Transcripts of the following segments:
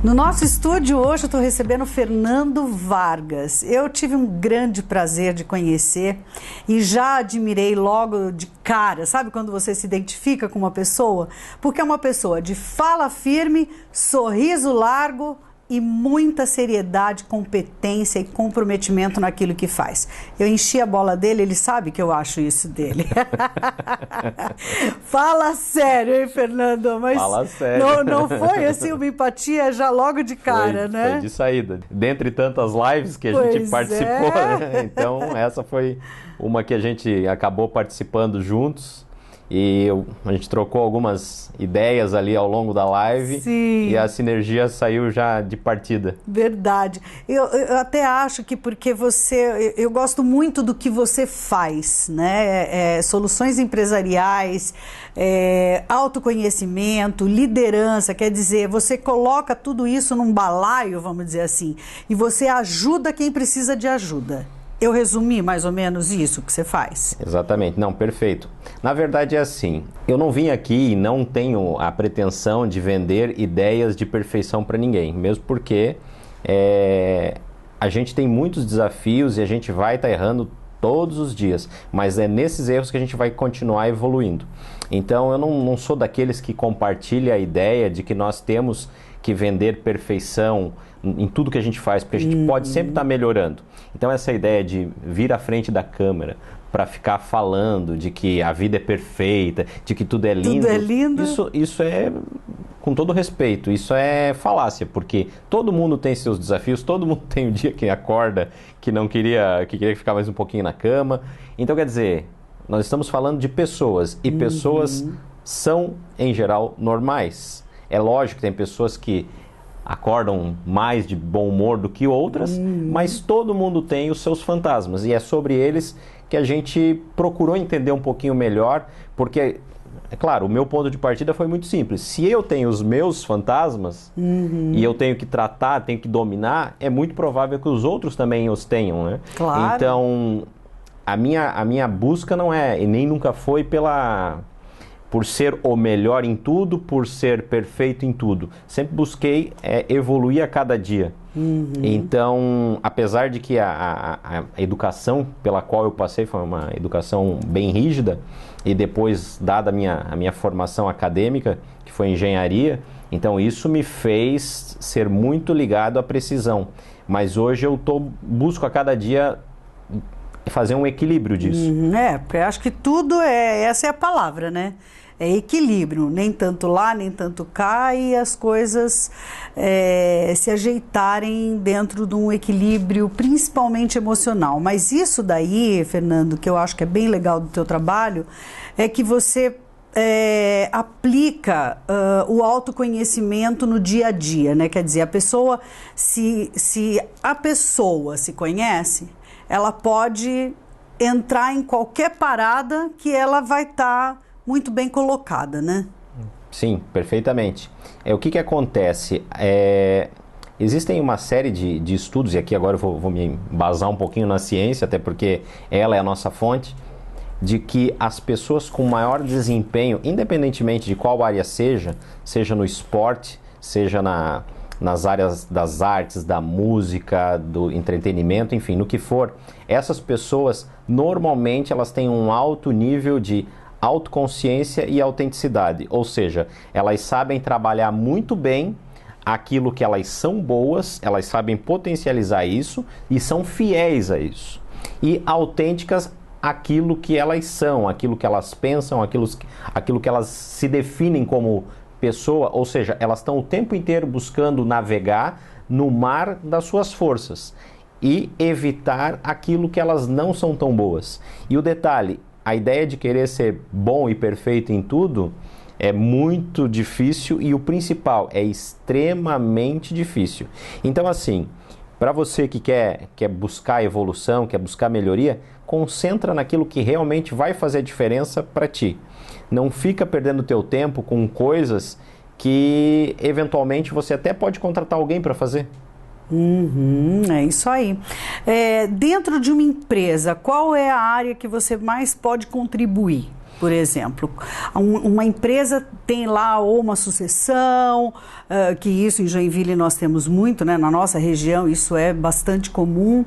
No nosso estúdio hoje eu estou recebendo Fernando Vargas. Eu tive um grande prazer de conhecer e já admirei logo de cara, sabe quando você se identifica com uma pessoa? Porque é uma pessoa de fala firme, sorriso largo e muita seriedade, competência e comprometimento naquilo que faz. Eu enchi a bola dele, ele sabe que eu acho isso dele. Fala sério, hein, Fernando? Mas fala sério. Não foi assim uma empatia já logo de cara, né? Foi de saída. Dentre tantas lives que a gente participou, né? Então essa foi uma que a gente acabou participando juntos. E a gente trocou algumas ideias ali ao longo da live. Sim. E a sinergia saiu já de partida. Verdade. Eu até acho que porque eu gosto muito do que você faz, né? Soluções empresariais, autoconhecimento, liderança, quer dizer, você coloca tudo isso num balaio, vamos dizer assim, e você ajuda quem precisa de ajuda. Eu resumi mais ou menos isso que você faz. Exatamente. Não, perfeito. Na verdade é assim, eu não vim aqui e não tenho a pretensão de vender ideias de perfeição para ninguém, mesmo porque a gente tem muitos desafios e a gente vai estar errando todos os dias, mas é nesses erros que a gente vai continuar evoluindo. Então eu não sou daqueles que compartilha a ideia de que nós temos que vender perfeição em tudo que a gente faz, porque a gente pode sempre estar melhorando. Então essa ideia de vir à frente da câmera para ficar falando de que a vida é perfeita, de que tudo é lindo, isso é, com todo respeito, isso é falácia, porque todo mundo tem seus desafios, todo mundo tem um dia que acorda que queria ficar mais um pouquinho na cama. Então quer dizer, nós estamos falando de pessoas e pessoas são em geral normais. É lógico que tem pessoas que acordam mais de bom humor do que outras, mas todo mundo tem os seus fantasmas e é sobre eles que a gente procurou entender um pouquinho melhor, porque, é claro, o meu ponto de partida foi muito simples. Se eu tenho os meus fantasmas e eu tenho que tratar, tenho que dominar, é muito provável que os outros também os tenham, né? Claro. Então, a minha busca não é, e nem nunca foi por ser o melhor em tudo, por ser perfeito em tudo. Sempre busquei evoluir a cada dia. Então, apesar de que a educação pela qual eu passei foi uma educação bem rígida, e depois, dada a minha formação acadêmica, que foi engenharia, então isso me fez ser muito ligado à precisão. Mas hoje eu busco a cada dia fazer um equilíbrio disso. Porque eu acho que tudo essa é a palavra, né? É equilíbrio, nem tanto lá, nem tanto cá, e as coisas se ajeitarem dentro de um equilíbrio, principalmente emocional. Mas isso daí, Fernando, que eu acho que é bem legal do teu trabalho, é que você aplica o autoconhecimento no dia a dia, né? Quer dizer, a pessoa, se a pessoa se conhece, ela pode entrar em qualquer parada que ela vai estar muito bem colocada, né? Sim, perfeitamente. O que acontece? Existem uma série de estudos, e aqui agora eu vou me embasar um pouquinho na ciência, até porque ela é a nossa fonte, de que as pessoas com maior desempenho, independentemente de qual área seja no esporte, seja nas áreas das artes, da música, do entretenimento, enfim, no que for, essas pessoas, normalmente, elas têm um alto nível de autoconsciência e autenticidade, ou seja, elas sabem trabalhar muito bem aquilo que elas são boas, elas sabem potencializar isso e são fiéis a isso. E autênticas aquilo que elas são, aquilo que elas pensam, aquilo que elas se definem como pessoa, ou seja, elas estão o tempo inteiro buscando navegar no mar das suas forças e evitar aquilo que elas não são tão boas. E o detalhe, a ideia de querer ser bom e perfeito em tudo é muito difícil e o principal, é extremamente difícil. Então assim, para você que quer buscar evolução, quer buscar melhoria, concentra naquilo que realmente vai fazer a diferença para ti. Não fica perdendo teu tempo com coisas que eventualmente você até pode contratar alguém para fazer. É isso aí. Dentro de uma empresa, qual é a área que você mais pode contribuir? por exemplo? Uma empresa tem lá ou uma sucessão, que isso em Joinville nós temos muito, né? Na nossa região isso é bastante comum.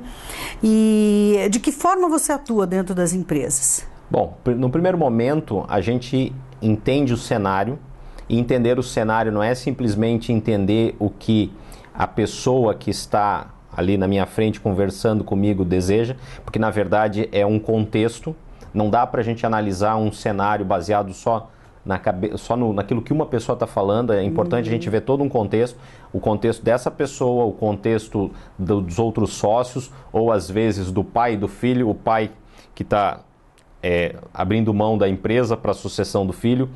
E de que forma você atua dentro das empresas? Bom, no primeiro momento a gente entende o cenário, e entender o cenário não é simplesmente entender o que a pessoa que está ali na minha frente conversando comigo deseja, porque na verdade é um contexto. Não dá para a gente analisar um cenário baseado só naquilo que uma pessoa está falando. É importante a gente ver todo um contexto, o contexto dessa pessoa, o contexto dos outros sócios, ou às vezes do pai e do filho, o pai que está abrindo mão da empresa para a sucessão do filho.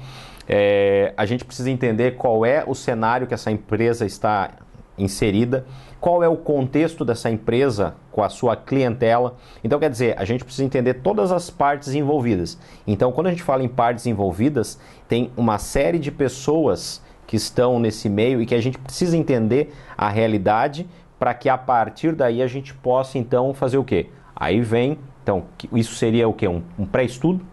A gente precisa entender qual é o cenário que essa empresa está inserida, qual é o contexto dessa empresa com a sua clientela. Então, quer dizer, a gente precisa entender todas as partes envolvidas. Então, quando a gente fala em partes envolvidas, tem uma série de pessoas que estão nesse meio e que a gente precisa entender a realidade para que a partir daí a gente possa, então, fazer o quê? Aí vem... Então, isso seria o quê? Um pré-estudo?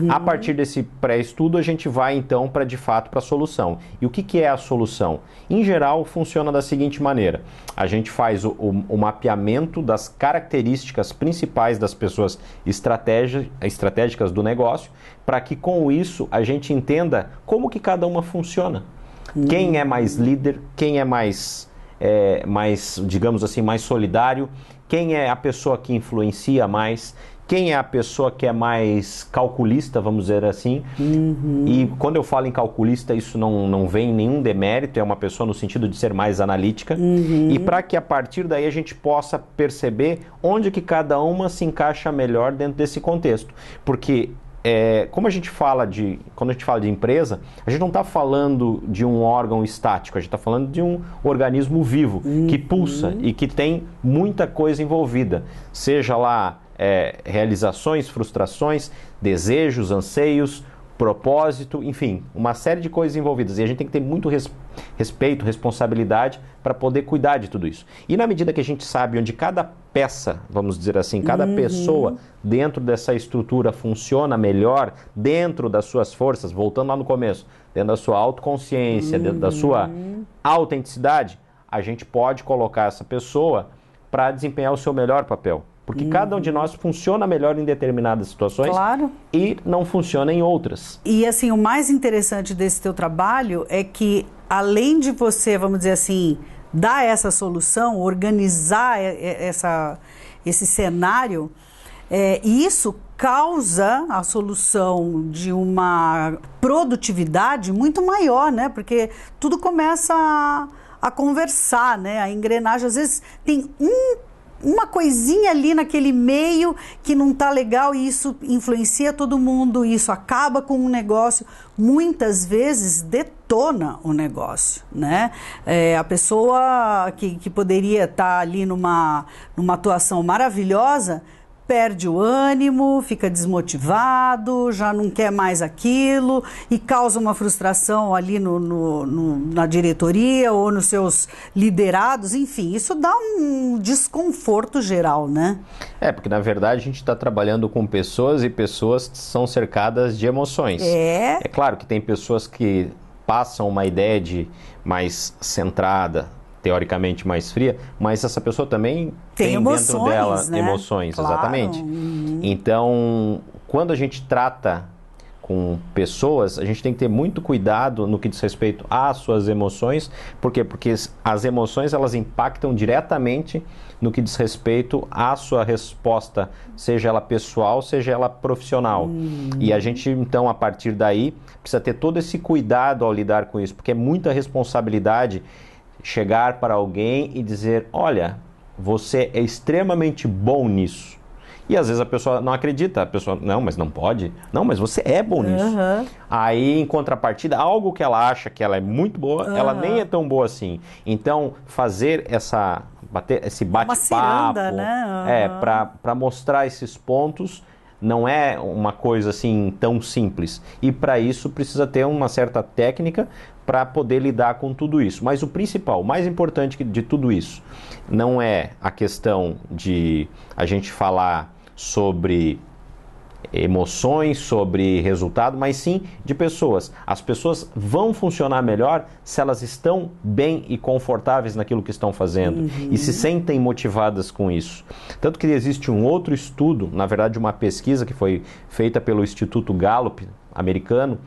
A partir desse pré-estudo, a gente vai, então, de fato, para a solução. E o que é a solução? Em geral, funciona da seguinte maneira. A gente faz o mapeamento das características principais das pessoas estratégicas do negócio, para que, com isso, a gente entenda como que cada uma funciona. Quem é mais líder, quem é mais, digamos assim, mais solidário, quem é a pessoa que influencia mais, quem é a pessoa que é mais calculista, vamos dizer assim. E quando eu falo em calculista, isso não vem nenhum demérito, é uma pessoa no sentido de ser mais analítica. E para que a partir daí a gente possa perceber onde que cada uma se encaixa melhor dentro desse contexto. Porque quando a gente fala de empresa, a gente não está falando de um órgão estático, a gente está falando de um organismo vivo, que pulsa e que tem muita coisa envolvida, seja lá realizações, frustrações, desejos, anseios, propósito, enfim, uma série de coisas envolvidas. E a gente tem que ter muito respeito, responsabilidade para poder cuidar de tudo isso. E na medida que a gente sabe onde cada peça, vamos dizer assim, cada pessoa dentro dessa estrutura funciona melhor, dentro das suas forças, voltando lá no começo, dentro da sua autoconsciência, dentro da sua autenticidade, a gente pode colocar essa pessoa para desempenhar o seu melhor papel. Porque cada um de nós funciona melhor em determinadas situações, claro, e não funciona em outras. E assim, o mais interessante desse teu trabalho é que, além de você, vamos dizer assim, dar essa solução, organizar esse cenário, isso causa a solução de uma produtividade muito maior, né? Porque tudo começa a conversar, né? A engrenagem, às vezes, tem uma coisinha ali naquele meio que não está legal e isso influencia todo mundo, isso acaba com o negócio, muitas vezes detona o negócio, né? A pessoa que poderia estar ali numa atuação maravilhosa perde o ânimo, fica desmotivado, já não quer mais aquilo e causa uma frustração ali na diretoria ou nos seus liderados, enfim, isso dá um desconforto geral, né? Porque na verdade a gente está trabalhando com pessoas e pessoas são cercadas de emoções. É claro que tem pessoas que passam uma ideia de mais centrada, teoricamente mais fria, mas essa pessoa também tem emoções, dentro dela, né? Emoções, claro. Exatamente. Então, quando a gente trata com pessoas, a gente tem que ter muito cuidado no que diz respeito às suas emoções. Por quê? Porque as emoções, elas impactam diretamente no que diz respeito à sua resposta, seja ela pessoal, seja ela profissional. E a gente, então, a partir daí, precisa ter todo esse cuidado ao lidar com isso, porque é muita responsabilidade chegar para alguém e dizer, olha, você é extremamente bom nisso. E às vezes a pessoa não acredita, a pessoa, não, mas não pode. Não, mas você é bom nisso. Aí, em contrapartida, algo que ela acha que ela é muito boa, ela nem é tão boa assim. Então, fazer esse bate-papo, né? Para mostrar esses pontos, não é uma coisa assim tão simples. E para isso precisa ter uma certa técnica para poder lidar com tudo isso. Mas o principal, o mais importante de tudo isso, não é a questão de a gente falar sobre emoções, sobre resultado, mas sim de pessoas. As pessoas vão funcionar melhor se elas estão bem e confortáveis naquilo que estão fazendo e se sentem motivadas com isso. Tanto que existe um outro estudo, na verdade uma pesquisa que foi feita pelo Instituto Gallup americano,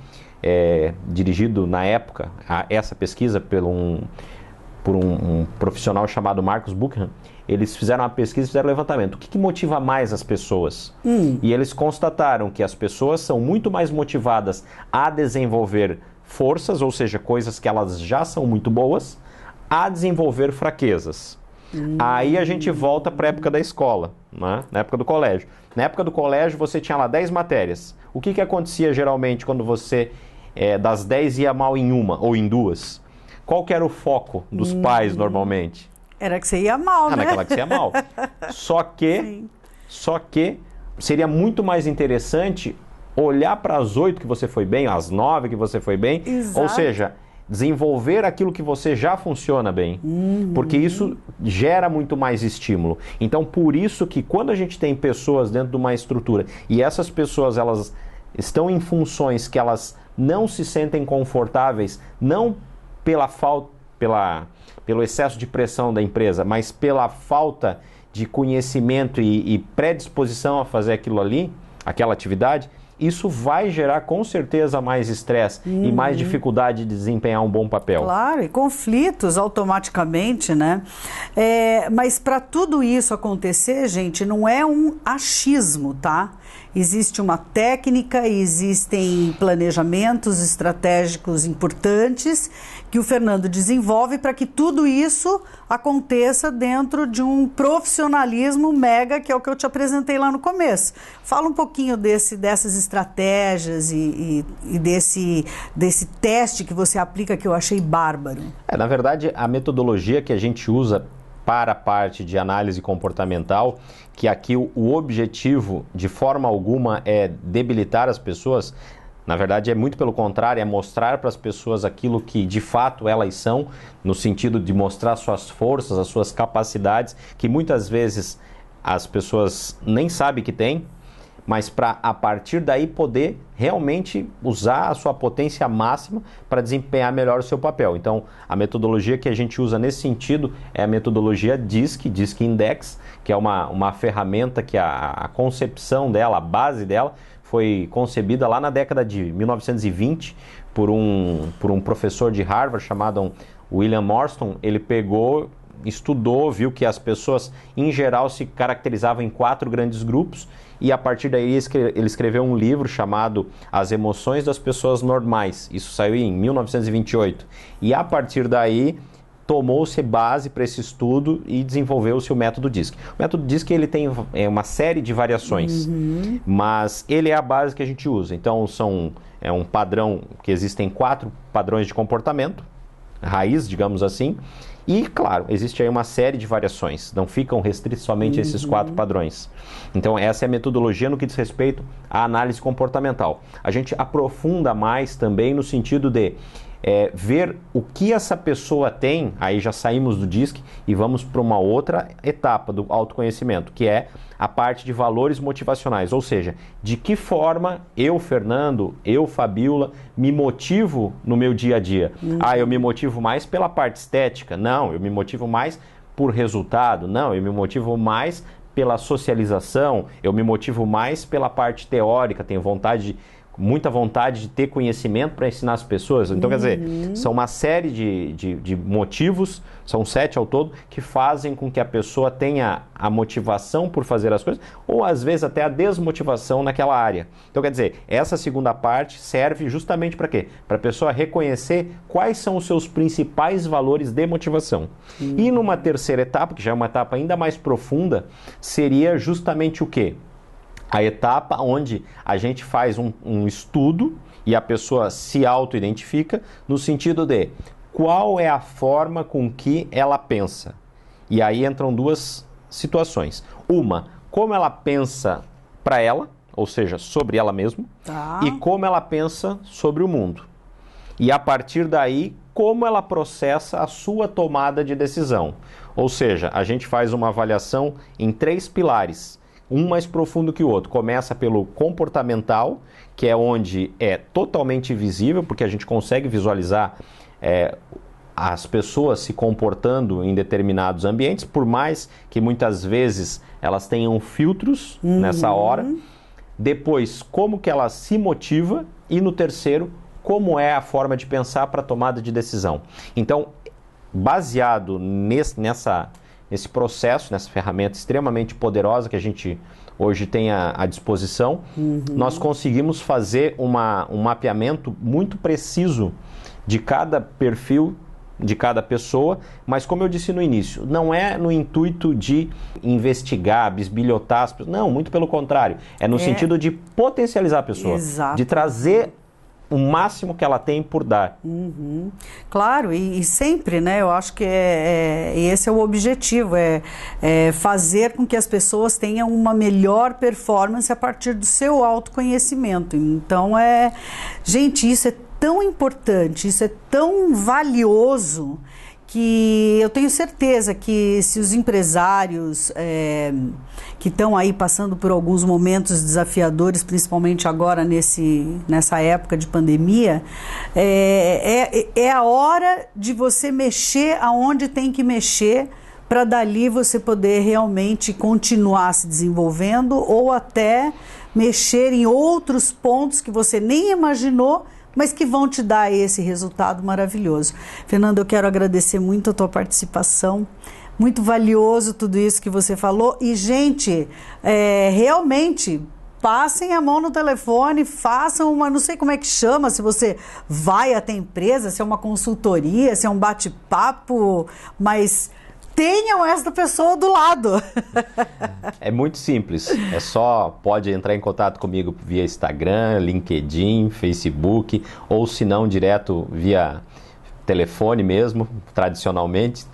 dirigido na época, essa pesquisa por um profissional chamado Marcus Buchan. Eles fizeram uma pesquisa e fizeram um levantamento. O que motiva mais as pessoas? E eles constataram que as pessoas são muito mais motivadas a desenvolver forças, ou seja, coisas que elas já são muito boas, a desenvolver fraquezas. Aí a gente volta para a época da escola, né? Na época do colégio. Na época do colégio você tinha lá 10 matérias. O que acontecia geralmente quando você, das 10, ia mal em uma ou em duas? Qual que era o foco dos pais normalmente? Era que você ia mal, né? Naquela que você ia mal. Só que seria muito mais interessante olhar para as 8 que você foi bem, as 9 que você foi bem. Exato. Ou seja, desenvolver aquilo que você já funciona bem. Porque isso gera muito mais estímulo. Então, por isso que quando a gente tem pessoas dentro de uma estrutura e essas pessoas elas estão em funções que elas não se sentem confortáveis, não pelo excesso de pressão da empresa, mas pela falta de conhecimento e predisposição a fazer aquilo ali, aquela atividade, isso vai gerar com certeza mais estresse e mais dificuldade de desempenhar um bom papel. Claro, e conflitos automaticamente, né? Mas para tudo isso acontecer, gente, não é um achismo, tá? Existe uma técnica, existem planejamentos estratégicos importantes que o Fernando desenvolve para que tudo isso aconteça dentro de um profissionalismo mega, que é o que eu te apresentei lá no começo. Fala um pouquinho dessas estratégias e desse teste que você aplica, que eu achei bárbaro. Na verdade, a metodologia que a gente usa para a parte de análise comportamental, que aqui o objetivo de forma alguma é debilitar as pessoas, na verdade é muito pelo contrário, é mostrar para as pessoas aquilo que de fato elas são, no sentido de mostrar suas forças, as suas capacidades, que muitas vezes as pessoas nem sabem que têm, mas para a partir daí poder realmente usar a sua potência máxima para desempenhar melhor o seu papel. Então, a metodologia que a gente usa nesse sentido é a metodologia DISC Index, que é uma ferramenta que a concepção dela, a base dela, foi concebida lá na década de 1920 por um professor de Harvard chamado William Marston. Ele pegou, estudou, viu que as pessoas em geral se caracterizavam em 4 grandes grupos e a partir daí ele escreveu um livro chamado As Emoções das Pessoas Normais. Isso saiu em 1928 e a partir daí tomou-se base para esse estudo e desenvolveu-se o método DISC. O método DISC ele tem uma série de variações, mas ele é a base que a gente usa. Então é um padrão, que existem 4 padrões de comportamento, raiz, digamos assim, e, claro, existe aí uma série de variações, não ficam restritos somente a esses 4 padrões. Então, essa é a metodologia no que diz respeito à análise comportamental. A gente aprofunda mais também no sentido de ver o que essa pessoa tem, aí já saímos do DISC e vamos para uma outra etapa do autoconhecimento, que é a parte de valores motivacionais, ou seja, de que forma eu, Fernando, eu, Fabiola, me motivo no meu dia a dia. Eu me motivo mais pela parte estética? Não, eu me motivo mais por resultado? Não, eu me motivo mais pela socialização, eu me motivo mais pela parte teórica, tenho muita vontade de ter conhecimento para ensinar as pessoas. Então, quer dizer, são uma série de motivos, são 7 ao todo, que fazem com que a pessoa tenha a motivação por fazer as coisas, ou às vezes até a desmotivação naquela área. Então, quer dizer, essa segunda parte serve justamente para quê? Para a pessoa reconhecer quais são os seus principais valores de motivação. E numa terceira etapa, que já é uma etapa ainda mais profunda, seria justamente o quê? A etapa onde a gente faz um estudo e a pessoa se auto-identifica no sentido de qual é a forma com que ela pensa. E aí entram 2 situações. Uma, como ela pensa para ela, ou seja, sobre ela mesma, e como ela pensa sobre o mundo. E a partir daí, como ela processa a sua tomada de decisão. Ou seja, a gente faz uma avaliação em 3 pilares. um mais profundo que o outro. Começa pelo comportamental, que é onde é totalmente visível, porque a gente consegue visualizar as pessoas se comportando em determinados ambientes, por mais que muitas vezes elas tenham filtros nessa hora. Depois, como que ela se motiva. E no terceiro, como é a forma de pensar para a tomada de decisão. Então, baseado nesse processo, nessa ferramenta extremamente poderosa que a gente hoje tem à disposição, nós conseguimos fazer um mapeamento muito preciso de cada perfil, de cada pessoa, mas como eu disse no início, não é no intuito de investigar, bisbilhotar as pessoas, não, muito pelo contrário, é no sentido de potencializar a pessoa, Exato. de trazer o máximo que ela tem por dar. Claro, e sempre, né, eu acho que esse é o objetivo, fazer com que as pessoas tenham uma melhor performance a partir do seu autoconhecimento. Então, gente, isso é tão importante, isso é tão valioso, que eu tenho certeza que se os empresários que estão aí passando por alguns momentos desafiadores, principalmente agora nessa época de pandemia, é a hora de você mexer aonde tem que mexer, para dali você poder realmente continuar se desenvolvendo ou até mexer em outros pontos que você nem imaginou, mas que vão te dar esse resultado maravilhoso. Fernando, eu quero agradecer muito a tua participação, muito valioso tudo isso que você falou. E, gente, realmente, passem a mão no telefone, façam não sei como é que chama, se você vai até a empresa, se é uma consultoria, se é um bate-papo, mas tenham essa pessoa do lado. É muito simples, pode entrar em contato comigo via Instagram, LinkedIn, Facebook, ou se não, direto via telefone mesmo, tradicionalmente.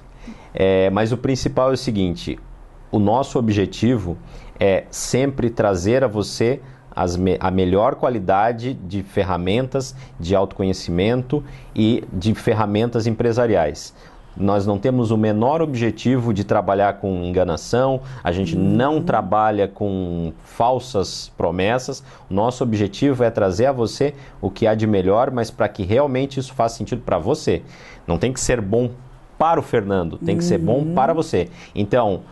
Mas o principal é o seguinte, o nosso objetivo é sempre trazer a você a melhor qualidade de ferramentas de autoconhecimento e de ferramentas empresariais. Nós não temos o menor objetivo de trabalhar com enganação, a gente não trabalha com falsas promessas. Nosso objetivo é trazer a você o que há de melhor, mas para que realmente isso faça sentido para você. Não tem que ser bom para o Fernando, tem que ser bom para você. Então,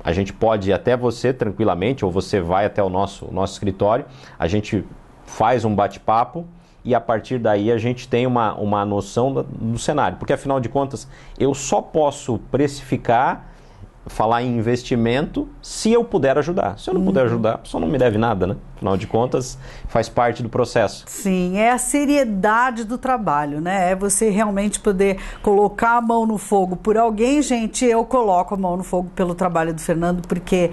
a gente pode ir até você tranquilamente, ou você vai até o nosso escritório, a gente faz um bate-papo, e a partir daí a gente tem uma noção do cenário. Porque, afinal de contas, eu só posso precificar, falar em investimento, se eu puder ajudar. Se eu não puder ajudar, a pessoa não me deve nada, né? Afinal de contas, faz parte do processo. Sim, é a seriedade do trabalho, né? É você realmente poder colocar a mão no fogo por alguém. Gente, eu coloco a mão no fogo pelo trabalho do Fernando, porque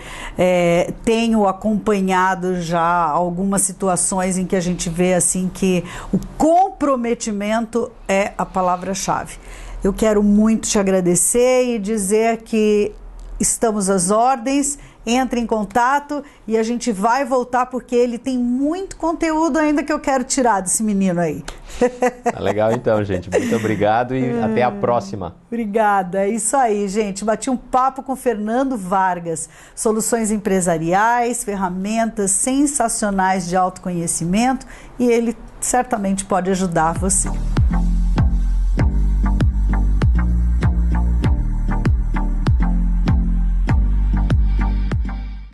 tenho acompanhado já algumas situações em que a gente vê assim que o comprometimento é a palavra-chave. Eu quero muito te agradecer e dizer que estamos às ordens, entre em contato e a gente vai voltar porque ele tem muito conteúdo ainda que eu quero tirar desse menino aí. Tá legal então, gente. Muito obrigado e até a próxima. Obrigada. É isso aí, gente. Bati um papo com Fernando Vargas. Soluções empresariais, ferramentas sensacionais de autoconhecimento e ele certamente pode ajudar você.